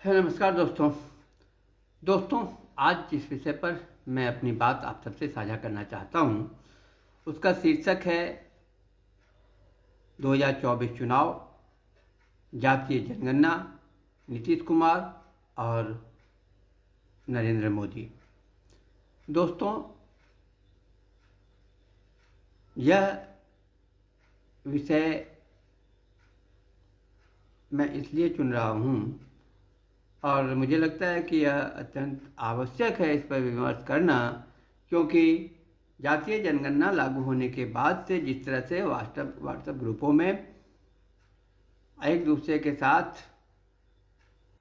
नमस्कार दोस्तों। आज जिस विषय पर मैं अपनी बात आप सबसे साझा करना चाहता हूँ उसका शीर्षक है 2024 चुनाव, जातीय जनगणना, नीतीश कुमार और नरेंद्र मोदी। दोस्तों, यह विषय मैं इसलिए चुन रहा हूँ और मुझे लगता है कि यह अत्यंत आवश्यक है इस पर विमर्श करना, क्योंकि जातीय जनगणना लागू होने के बाद से जिस तरह से व्हाट्सएप ग्रुपों में एक दूसरे के साथ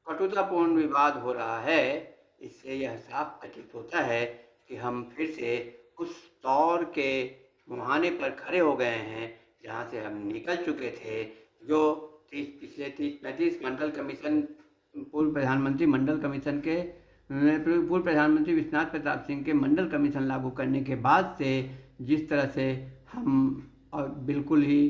कटुतापूर्ण विवाद हो रहा है, इससे यह साफ प्रतीत होता है कि हम फिर से उस दौर के मुहाने पर खड़े हो गए हैं जहां से हम निकल चुके थे। जो पिछले 30-35 मंडल कमीशन पूर्व प्रधानमंत्री विश्वनाथ प्रताप सिंह के मंडल कमीशन लागू करने के बाद से जिस तरह से हम और बिल्कुल ही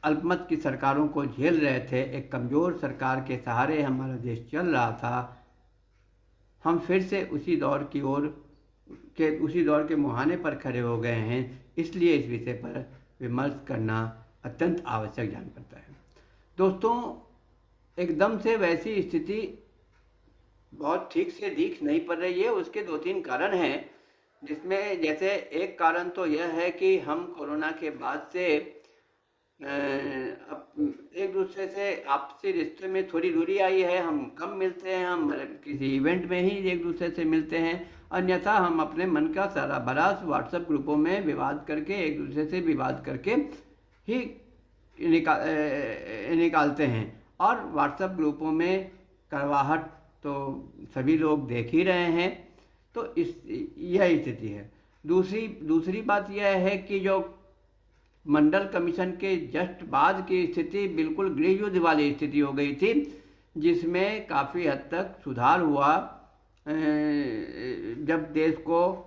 अल्पमत की सरकारों को झेल रहे थे, एक कमज़ोर सरकार के सहारे हमारा देश चल रहा था, हम फिर से उसी दौर के मुहाने पर खड़े हो गए हैं। इसलिए इस विषय पर विमर्श करना अत्यंत आवश्यक जान पड़ता है। दोस्तों, एकदम से वैसी स्थिति बहुत ठीक से दिख नहीं पड़ रही है। उसके 2-3 कारण हैं, जिसमें जैसे एक कारण तो यह है कि हम कोरोना के बाद से अब एक दूसरे से आपसी रिश्ते में थोड़ी दूरी आई है। हम कम मिलते हैं, हम किसी इवेंट में ही एक दूसरे से मिलते हैं, अन्यथा हम अपने मन का सारा भड़ास व्हाट्सएप ग्रुपों में विवाद करके एक दूसरे से विवाद करके ही निकालते हैं। और व्हाट्सएप ग्रुपों में करवाहट तो सभी लोग देख ही रहे हैं। तो यह स्थिति है। दूसरी बात यह है कि जो मंडल कमीशन के जस्ट बाद की स्थिति बिल्कुल गृह युद्ध वाली स्थिति हो गई थी, जिसमें काफ़ी हद तक सुधार हुआ। जब देश को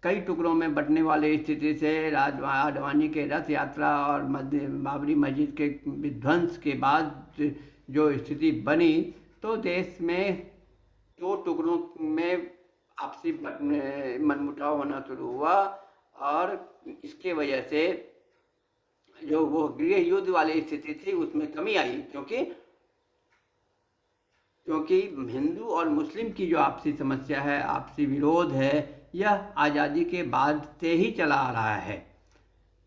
कई टुकड़ों में बंटने वाली स्थिति से आडवाणी के रथ यात्रा और बाबरी मस्जिद के विध्वंस के बाद जो स्थिति बनी, तो देश में 2 टुकड़ों में आपसी मनमुटाव होना शुरू हुआ और इसके वजह से जो वो गृह युद्ध वाली स्थिति थी उसमें कमी आई, क्योंकि हिंदू और मुस्लिम की जो आपसी समस्या है, आपसी विरोध है, यह आज़ादी के बाद से ही चला आ रहा है।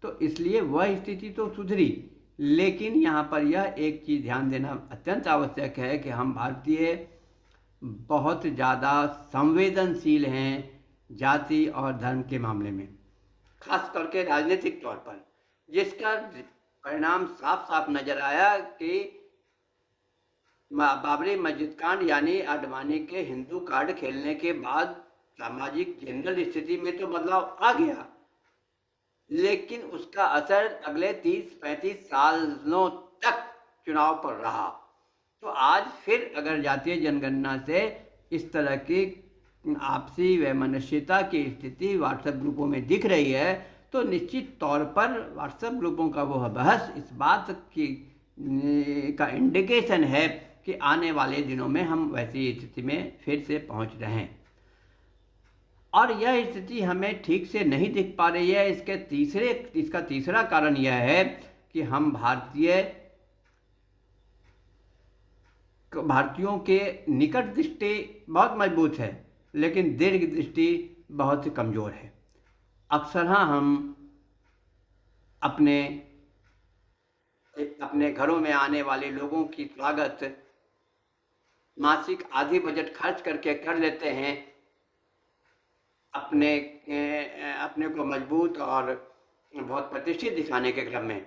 तो इसलिए वह स्थिति तो सुधरी, लेकिन यहाँ पर यह एक चीज़ ध्यान देना अत्यंत आवश्यक है कि हम भारतीय बहुत ज़्यादा संवेदनशील हैं जाति और धर्म के मामले में, खास करके राजनीतिक तौर पर, जिसका परिणाम साफ साफ नजर आया कि बाबरी मस्जिद कांड यानी आडवाणी के हिंदू कार्ड खेलने के बाद सामाजिक जनरल स्थिति में तो बदलाव आ गया, लेकिन उसका असर अगले 30-35 सालों तक चुनाव पर रहा। तो आज फिर अगर जातीय जनगणना से इस तरह की आपसी वैमनस्यता की स्थिति व्हाट्सएप ग्रुपों में दिख रही है, तो निश्चित तौर पर व्हाट्सएप ग्रुपों का वह बहस इस बात की का इंडिकेशन है कि आने वाले दिनों में हम वैसी स्थिति में फिर से पहुंच रहे हैं। और यह स्थिति हमें ठीक से नहीं दिख पा रही है। इसका तीसरा कारण यह है कि हम भारतीयों के निकट दृष्टि बहुत मजबूत है, लेकिन दीर्घ दृष्टि बहुत कमज़ोर है। अक्सर हम अपने घरों में आने वाले लोगों की स्वागत मासिक आधी बजट खर्च करके कर लेते हैं, अपने को मजबूत और बहुत प्रतिष्ठित दिखाने के क्रम में,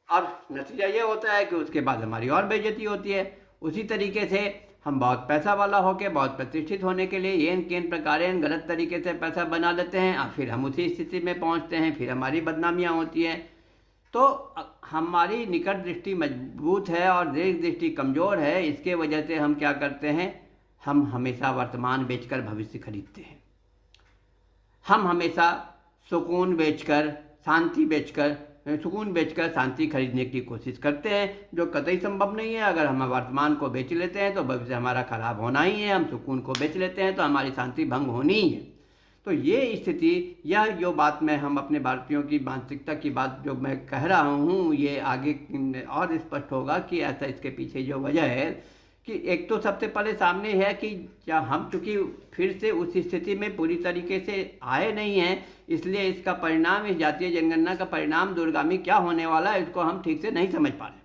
और नतीजा ये होता है कि उसके बाद हमारी और बेइज्जती होती है। उसी तरीके से हम बहुत पैसा वाला होकर बहुत प्रतिष्ठित होने के लिए येन केन प्रकारेण गलत तरीके से पैसा बना देते हैं और फिर हम उसी स्थिति में पहुंचते हैं, फिर हमारी बदनामियां होती हैं। तो हमारी निकट दृष्टि मजबूत है और दीर्घ दृष्टि कमज़ोर है। इसके वजह से हम क्या करते हैं, हम हमेशा वर्तमान बेचकर भविष्य खरीदते हैं। हम हमेशा सुकून बेचकर, शांति बेचकर सुकून बेचकर शांति खरीदने की कोशिश करते हैं, जो कतई संभव नहीं है। अगर हम वर्तमान को बेच लेते हैं तो भविष्य हमारा खराब होना ही है, हम सुकून को बेच लेते हैं तो हमारी शांति भंग होनी ही है। तो ये स्थिति, यह जो बात मैं हम अपने भारतीयों की मानसिकता की बात जो मैं कह रहा हूँ, ये आगे और स्पष्ट होगा कि ऐसा इसके पीछे जो वजह है कि एक तो सबसे पहले सामने है कि क्या हम चूँकि फिर से उस स्थिति में पूरी तरीके से आए नहीं हैं, इसलिए इसका परिणाम, इस जातीय जनगणना का परिणाम दूरगामी क्या होने वाला है, इसको हम ठीक से नहीं समझ पा रहे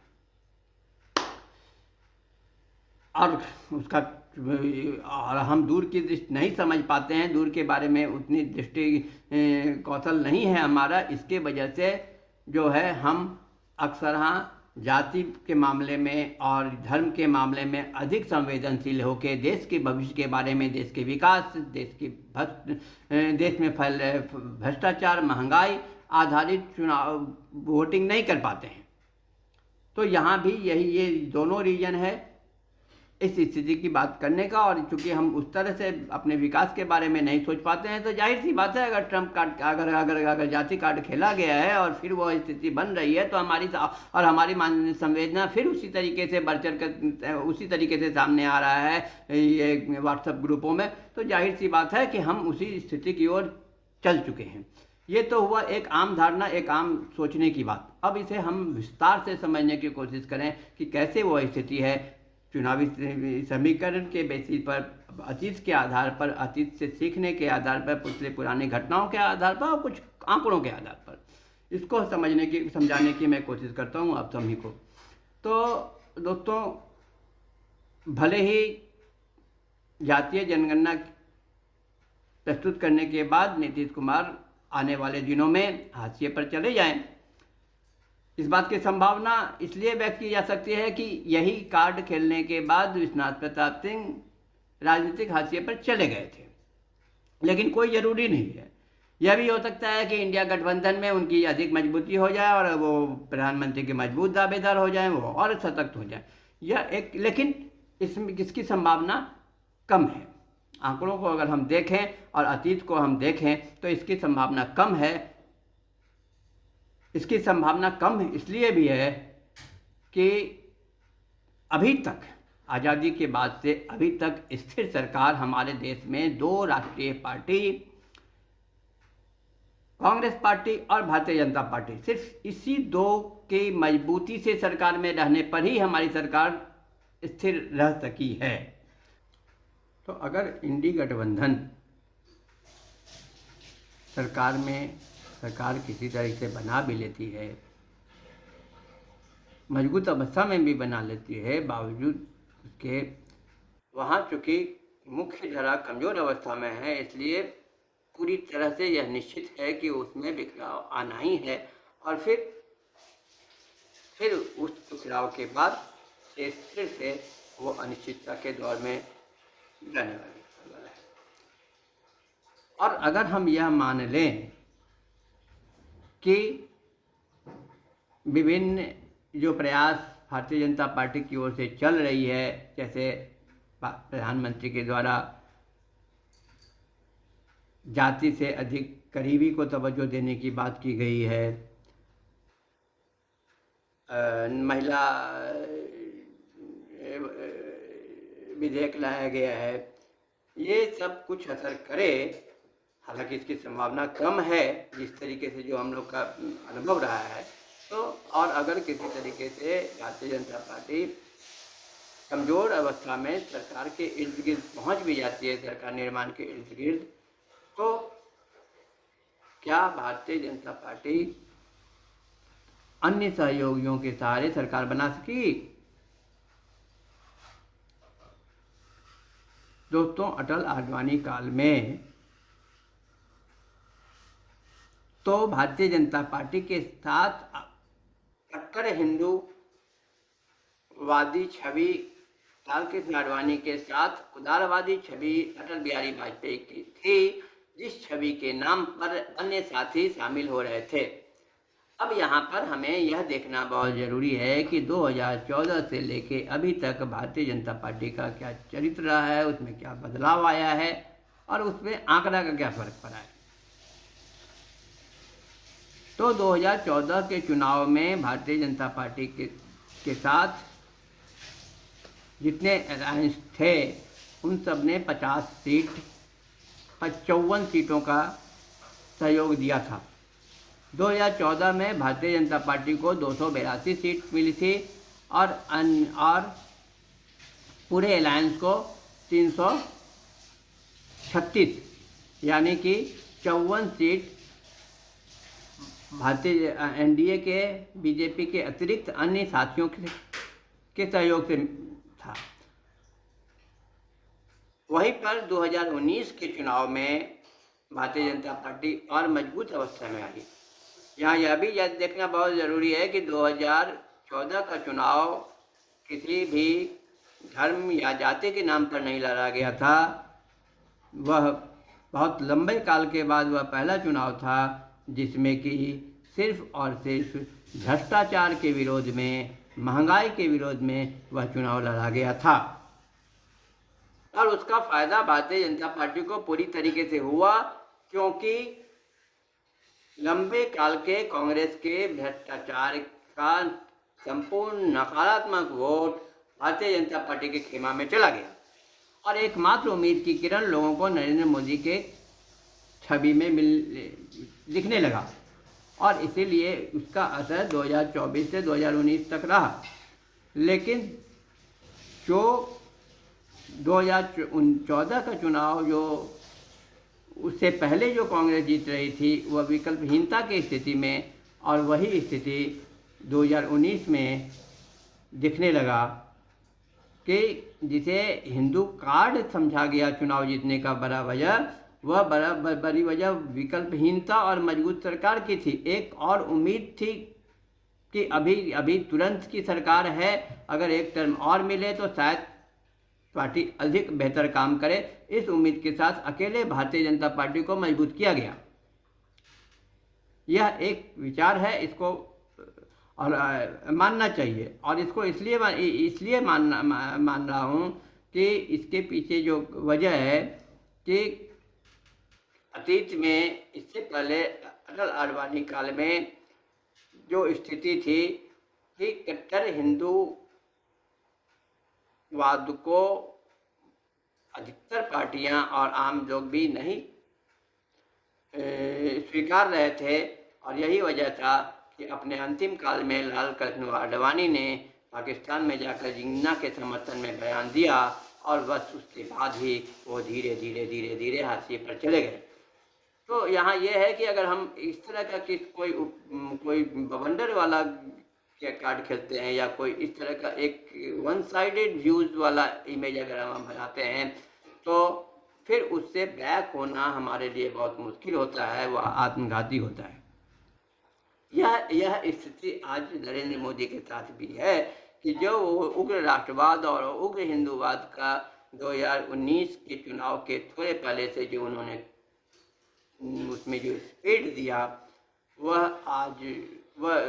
और उसका और हम दूर की दृष्टि नहीं समझ पाते हैं, दूर के बारे में उतनी दृष्टि कौशल नहीं है हमारा। इसके वजह से जो है हम अक्सर हाँ जाति के मामले में और धर्म के मामले में अधिक संवेदनशील होकर देश के भविष्य के बारे में, देश के विकास, देश में फैल रहे भ्रष्टाचार, महंगाई आधारित चुनाव वोटिंग नहीं कर पाते हैं। तो यहाँ भी ये दोनों रीजन है इस स्थिति की बात करने का। और चूंकि हम उस तरह से अपने विकास के बारे में नहीं सोच पाते हैं, तो जाहिर सी बात है अगर ट्रम्प कार्ड, अगर जाति कार्ड खेला गया है और फिर वो स्थिति बन रही है, तो हमारी संवेदना फिर उसी तरीके से बढ़ चढ़ कर उसी तरीके से सामने आ रहा है ये व्हाट्सएप ग्रुपों में। तो जाहिर सी बात है कि हम उसी स्थिति की ओर चल चुके हैं। ये तो हुआ एक आम धारणा, एक आम सोचने की बात। अब इसे हम विस्तार से समझने की कोशिश करें कि कैसे वो स्थिति है। चुनावी समीकरण के बेसिस पर, अतीत के आधार पर, अतीत से सीखने के आधार पर, पिछले पुराने घटनाओं के आधार पर और कुछ आंकड़ों के आधार पर इसको समझाने की मैं कोशिश करता हूँ आप सभी को। तो दोस्तों, भले ही जातीय जनगणना प्रस्तुत करने के बाद नीतीश कुमार आने वाले दिनों में हाशिए पर चले जाएं, इस बात की संभावना इसलिए व्यक्त की जा सकती है कि यही कार्ड खेलने के बाद विश्वनाथ प्रताप सिंह राजनीतिक हाशिए पर चले गए थे। लेकिन कोई ज़रूरी नहीं है। यह भी हो सकता है कि इंडिया गठबंधन में उनकी अधिक मजबूती हो जाए और वो प्रधानमंत्री के मजबूत दावेदार हो जाएं, वो और सशक्त हो जाए। लेकिन इसमें किसकी संभावना कम है। आंकड़ों को अगर हम देखें और अतीत को हम देखें तो इसकी संभावना कम है। इसकी संभावना कम इसलिए भी है कि अभी तक आज़ादी के बाद से अभी तक स्थिर सरकार हमारे देश में दो राष्ट्रीय पार्टी, कांग्रेस पार्टी और भारतीय जनता पार्टी, सिर्फ इसी दो की मजबूती से सरकार में रहने पर ही हमारी सरकार स्थिर रह सकी है। तो अगर इंडी गठबंधन सरकार किसी तरह से बना भी लेती है, मजबूत अवस्था में भी बना लेती है, बावजूद उसके वहाँ चूँकि मुख्य धारा कमज़ोर अवस्था में है, इसलिए पूरी तरह से यह निश्चित है कि उसमें बिखराव आना ही है। और फिर उस बिखराव के बाद फिर से वो अनिश्चितता के दौर में जाने वाली है। और अगर हम यह मान लें कि विभिन्न जो प्रयास भारतीय जनता पार्टी की ओर से चल रही है, जैसे प्रधानमंत्री के द्वारा जाति से अधिक करीबी को तवज्जो देने की बात की गई है, महिला विधेयक लाया गया है, ये सब कुछ असर करे। हालांकि इसकी संभावना कम है जिस तरीके से जो हम लोग का अनुभव रहा है। तो और अगर किसी तरीके से भारतीय जनता पार्टी कमज़ोर अवस्था में सरकार के इर्द गिर्द पहुँच भी जाती है, सरकार निर्माण के इर्द गिर्द, तो क्या भारतीय जनता पार्टी अन्य सहयोगियों के सहारे सरकार बना सकी? दोस्तों, अटल आडवाणी काल में तो भारतीय जनता पार्टी के साथ कट्टर हिंदूवादी छवि लाल कृष्ण आडवाणी के साथ उदारवादी छवि अटल बिहारी वाजपेयी की थी, जिस छवि के नाम पर अन्य साथी शामिल हो रहे थे। अब यहाँ पर हमें यह देखना बहुत ज़रूरी है कि 2014 से लेके अभी तक भारतीय जनता पार्टी का क्या चरित्र रहा है, उसमें क्या बदलाव आया है और उसमें आंकड़ा का क्या फ़र्क पड़ा है। तो 2014 के चुनाव में भारतीय जनता पार्टी के साथ जितने अलायंस थे उन सब ने 50 सीट 54 सीटों का सहयोग दिया था। 2014 में भारतीय जनता पार्टी को 282 सीट मिली थी और पूरे अलायंस को 336 यानी कि 54 सीट भारतीय एनडीए के बीजेपी के अतिरिक्त अन्य साथियों के सहयोग से था। वहीं पर 2019 के चुनाव में भारतीय जनता पार्टी और मजबूत अवस्था में आई। यहाँ यह भी देखना बहुत ज़रूरी है कि 2014 का चुनाव किसी भी धर्म या जाति के नाम पर नहीं लड़ा गया था। वह बहुत लंबे काल के बाद वह पहला चुनाव था जिसमें कि सिर्फ और सिर्फ भ्रष्टाचार के विरोध में, महंगाई के विरोध में वह चुनाव लड़ा गया था और उसका फायदा भारतीय जनता पार्टी को पूरी तरीके से हुआ, क्योंकि लंबे काल के कांग्रेस के भ्रष्टाचार का संपूर्ण नकारात्मक वोट भारतीय जनता पार्टी के खेमा में चला गया और एकमात्र उम्मीद की किरण लोगों को नरेंद्र मोदी के छवि में दिखने लगा और इसीलिए उसका असर 2024 से 2019 तक रहा। लेकिन जो 2014 का चुनाव जो उससे पहले जो कांग्रेस जीत रही थी वह विकल्पहीनता की स्थिति में, और वही स्थिति 2019 में दिखने लगा कि जिसे हिंदू कार्ड समझा गया चुनाव जीतने का बड़ा वजह, वह बड़ी वजह विकल्पहीनता और मजबूत सरकार की थी। एक और उम्मीद थी कि अभी तुरंत की सरकार है, अगर एक टर्म और मिले तो शायद पार्टी अधिक बेहतर काम करे। इस उम्मीद के साथ अकेले भारतीय जनता पार्टी को मजबूत किया गया। यह एक विचार है, इसको और मानना चाहिए और इसको इसलिए मान रहा हूँ कि इसके पीछे जो वजह है कि अतीत में इससे पहले अटल आडवाणी काल में जो स्थिति थी कि कट्टर हिंदूवाद को अधिकतर पार्टियां और आम लोग भी नहीं स्वीकार रहे थे और यही वजह था कि अपने अंतिम काल में लाल कृष्ण आडवाणी ने पाकिस्तान में जाकर जिन्ना के समर्थन में बयान दिया और बस उसके बाद ही वो धीरे धीरे हाशिए पर चले गए। तो यहाँ यह है कि अगर हम इस तरह का कोई बवंडर वाला कार्ड खेलते हैं या कोई इस तरह का एक वन साइडेड व्यूज वाला इमेज अगर हम बनाते हैं तो फिर उससे बैक होना हमारे लिए बहुत मुश्किल होता है, वह आत्मघाती होता है। यह स्थिति आज नरेंद्र मोदी के साथ भी है कि जो उग्र राष्ट्रवाद और उग्र हिंदूवाद का 2019 के चुनाव के थोड़े पहले से जो उन्होंने उसमें जो स्पीड दिया, वह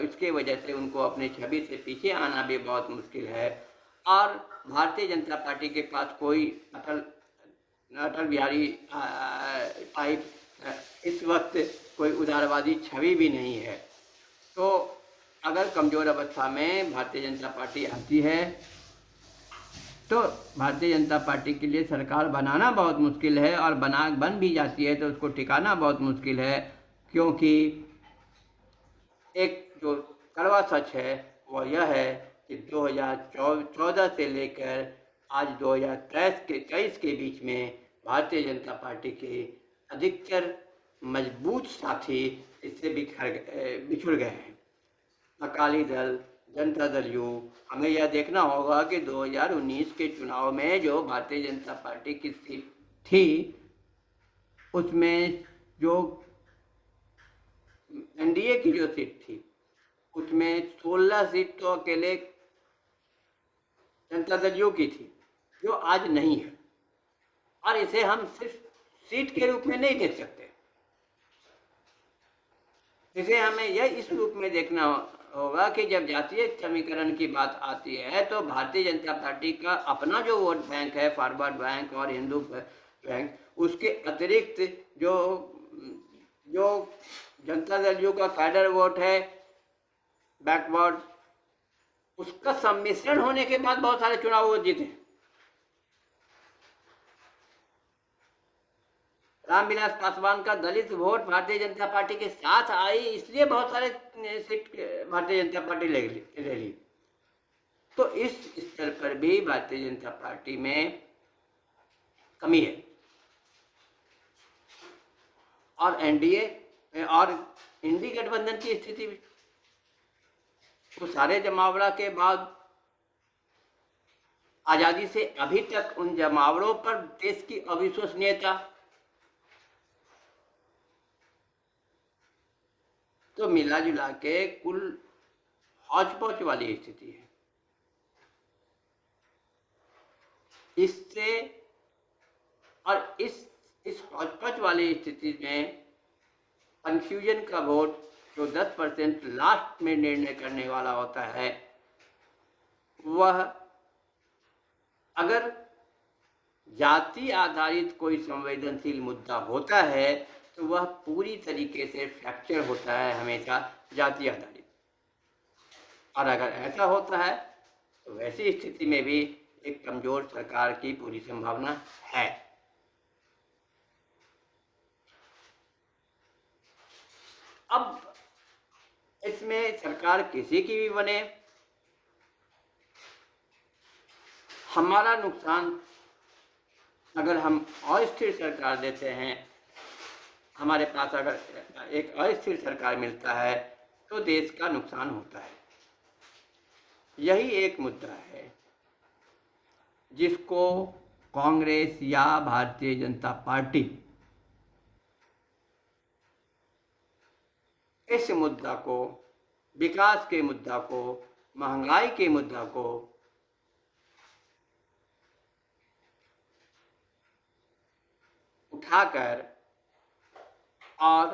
इसके वजह से उनको अपने छवि से पीछे आना भी बहुत मुश्किल है। और भारतीय जनता पार्टी के पास कोई अटल बिहारी टाइप इस वक्त कोई उदारवादी छवि भी नहीं है। तो अगर कमज़ोर अवस्था में भारतीय जनता पार्टी आती है तो भारतीय जनता पार्टी के लिए सरकार बनाना बहुत मुश्किल है और बन भी जाती है तो उसको टिकाना बहुत मुश्किल है, क्योंकि एक जो कड़वा सच है वह यह है कि 2014 से लेकर आज 2023 के बीच में भारतीय जनता पार्टी के अधिकतर मजबूत साथी इससे बिछुड़ गए हैं। अकाली दल, जनता दल यू, हमें यह देखना होगा कि 2019 के चुनाव में जो भारतीय जनता पार्टी की सीट थी उसमें जो एनडीए की जो सीट थी उसमें 16 सीट तो अकेले जनता दल यू की थी, जो आज नहीं है। और इसे हम सिर्फ सीट के रूप में नहीं देख सकते, इसे हमें यह इस रूप में देखना होगा कि जब जातीय समीकरण की बात आती है तो भारतीय जनता पार्टी का अपना जो वोट बैंक है, फॉरवर्ड बैंक और हिंदू बैंक, उसके अतिरिक्त जो जनता दल यू का कैडर वोट है बैकवर्ड, उसका सम्मिश्रण होने के बाद बहुत सारे चुनाव वो जीते। रामविलास पासवान का दलित वोट भारतीय जनता पार्टी के साथ आई, इसलिए बहुत सारे सीट भारतीय जनता पार्टी ले ली। तो इस स्तर पर भी भारतीय जनता पार्टी में कमी है। और एनडीए और इंडी गठबंधन की स्थिति भी, तो सारे जमावड़ा के बाद आजादी से अभी तक उन जमावड़ों पर देश की अविश्वसनीयता, तो मिला जुला के कुल हौच-पौच वाली स्थिति है। इससे और इस हौच-पौच वाली स्थिति में कंफ्यूजन का वोट जो 10% लास्ट में निर्णय करने वाला होता है, वह अगर जाति आधारित कोई संवेदनशील मुद्दा होता है तो वह पूरी तरीके से फ्रैक्चर होता है हमेशा जाति आधारित। और अगर ऐसा होता है तो वैसी स्थिति में भी एक कमजोर सरकार की पूरी संभावना है। अब इसमें सरकार किसी की भी बने, हमारा नुकसान अगर हम अस्थिर सरकार देते हैं, हमारे पास अगर एक अस्थिर सरकार मिलता है तो देश का नुकसान होता है। यही एक मुद्दा है जिसको कांग्रेस या भारतीय जनता पार्टी इस मुद्दा को, विकास के मुद्दा को, महंगाई के मुद्दा को उठाकर और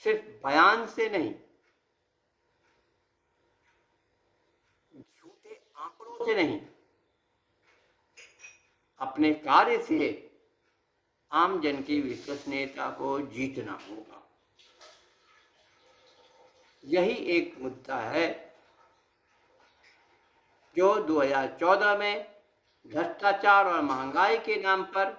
सिर्फ बयान से नहीं, झूठे आंकड़ों से नहीं, अपने कार्य से आम जन की विश्वसनीयता को जीतना होगा। यही एक मुद्दा है जो 2014 में भ्रष्टाचार और महंगाई के नाम पर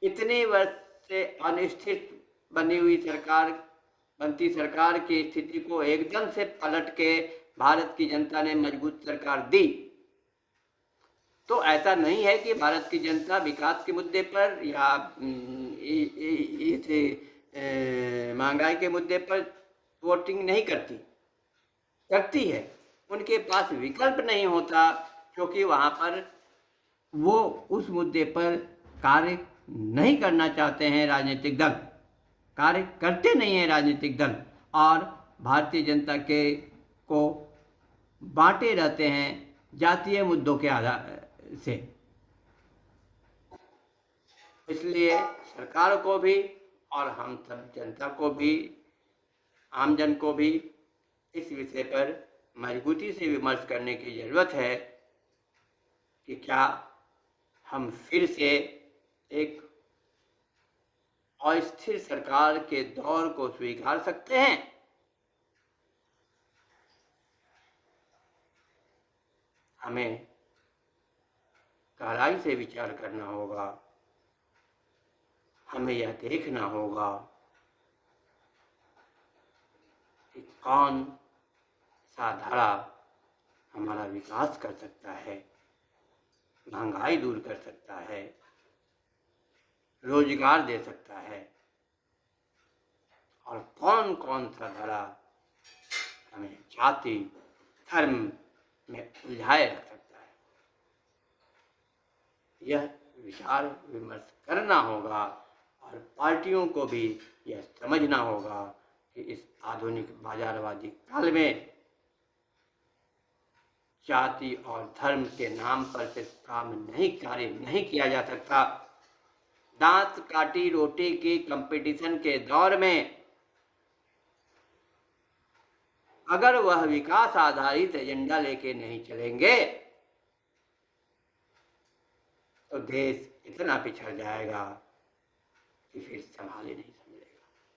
इतने वर्ष से अनिश्चित बनती सरकार की स्थिति को एकदम से पलट के भारत की जनता ने मजबूत सरकार दी। तो ऐसा नहीं है कि भारत की जनता विकास के मुद्दे पर या महंगाई के मुद्दे पर वोटिंग नहीं करती है। उनके पास विकल्प नहीं होता, क्योंकि वहाँ पर वो उस मुद्दे पर कार्य नहीं करना चाहते हैं। राजनीतिक दल कार्य करते नहीं हैं, राजनीतिक दल, और भारतीय जनता को बांटे रहते हैं जातीय मुद्दों के आधार से। इसलिए सरकार को भी और हम सब जनता को भी, आम जन को भी इस विषय पर मजबूती से विमर्श करने की जरूरत है कि क्या हम फिर से एक अस्थिर सरकार के दौर को स्वीकार सकते हैं। हमें गहराई से विचार करना होगा। हमें यह देखना होगा कि कौन सा धारा हमारा विकास कर सकता है, महंगाई दूर कर सकता है, रोजगार दे सकता है, और कौन कौन सा धारा हमें जाति धर्म में उलझाए रख सकता है। यह विचार विमर्श करना होगा और पार्टियों को भी यह समझना होगा कि इस आधुनिक बाजारवादी काल में जाति और धर्म के नाम पर सिर्फ कार्य नहीं किया जा सकता। दांत काटी रोटी की कंपटीशन के दौर में अगर वह विकास आधारित एजेंडा लेके नहीं चलेंगे तो देश इतना पिछड़ जाएगा कि फिर संभाले नहीं।